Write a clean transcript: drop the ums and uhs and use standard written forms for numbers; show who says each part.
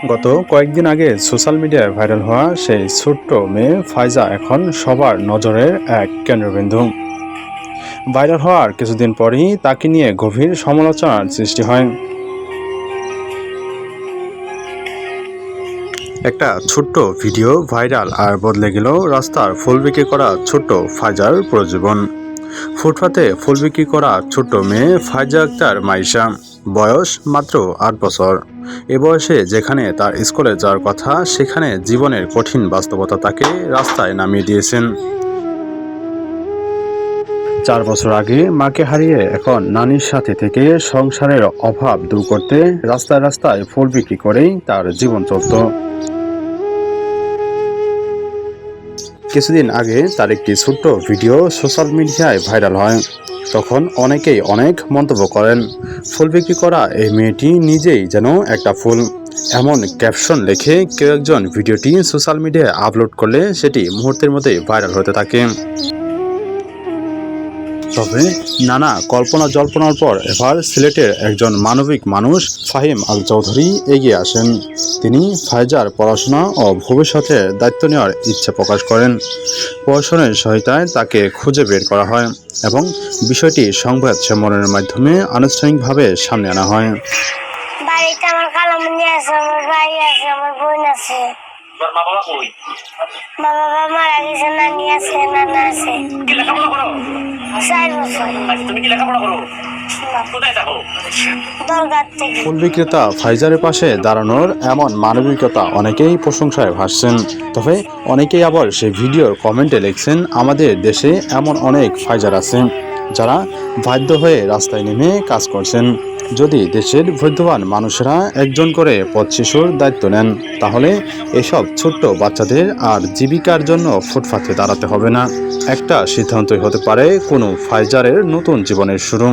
Speaker 1: গত কয়েকদিন আগে সোশ্যাল মিডিয়ায় ভাইরাল হওয়া সেই ছোট্ট মেয়ে ফাইজা এখন সবার নজরের এক কেন্দ্রবিন্দু। ভাইরাল হওয়ার কিছুদিন পরই তাকে নিয়ে গভীর সমালোচনার সৃষ্টি হয়। একটা ছোট্ট ভিডিও ভাইরাল আর বদলে গেল রাস্তার ফুল বিক্রি করা ছোট্ট ফাইজার প্রজীবন। ফুটপাতে ফুল বিক্রি করা ছোট্ট মেয়ে ফাইজা আক্তার মাইশা, বয়স মাত্র ৮ বছর। এ বয়সে যেখানে তার স্কুলে যাওয়ার কথা, সেখানে জীবনের কঠিন বাস্তবতা তাকে রাস্তায় নামিয়ে দিয়েছেন। ৪ বছর আগে মাকে হারিয়ে এখন নানির সাথে থেকে সংসারের অভাব দূর করতে রাস্তায় রাস্তায় ফুল বিক্রি করেই তার জীবন চলত। কিছুদিন আগে তার একটি ছোট্ট ভিডিও সোশ্যাল মিডিয়ায় ভাইরাল হয়। তখন অনেকেই অনেক মন্তব্য করেন, ফুল বিক্রি করা এই মেয়েটি নিজেই যেন একটা ফুল। এমন ক্যাপশন লিখে কেউ একজন ভিডিওটি সোশ্যাল মিডিয়ায় আপলোড করলে সেটি মুহূর্তের মধ্যেই ভাইরাল হতে থাকে। তবে নানা কল্পনা জল্পনার পর এবার সিলেটের একজন মানবিক মানুষ ফাহিম আল চৌধুরী এগিয়ে আসেন। তিনি ফাইজার পড়াশোনা ও ভবিষ্যতের দায়িত্ব নেওয়ার ইচ্ছা প্রকাশ করেন। প্রশাসনের সহায়তায় তাকে খুঁজে বের করা হয় এবং বিষয়টি সংবাদ সম্মেলনের মাধ্যমে আনুষ্ঠানিকভাবে সামনে আনা হয়।
Speaker 2: বাড়িতে আমার খালামণি আছে, আমার ভাই আছে, আমার বোন আছে।
Speaker 3: তোর মা বাবা কই?
Speaker 2: মা বাবা মারা গেছে, নানি আছে, নানা আছে।
Speaker 3: কি লেখাপড়া করো?
Speaker 2: 4 বছর।
Speaker 3: আচ্ছা, তুমি কি লেখাপড়া করো? কোথায় থাকো?
Speaker 2: দরগার থেকে।
Speaker 1: ফুল বিক্রেতা ফাইজারের পাশে দাঁড়ানোর এমন মানবিকতা অনেকেই প্রশংসায় ভাসছেন। তবে অনেকেই আবার সেই ভিডিওর কমেন্টে লিখছেন, আমাদের দেশে এমন অনেক ফাইজার আছে যারা বাধ্য হয়ে রাস্তায় নেমে কাজ করছেন। যদি দেশের বৈধবান মানুষেরা একজন করে পথ শিশুর দায়িত্ব নেন, তাহলে এসব ছোট্ট বাচ্চাদের আর জীবিকার জন্য ফুটপাতে দাঁড়াতে হবে না। একটা সিদ্ধান্তই হতে পারে কোনো ফাইজারের নতুন জীবনের শুরু।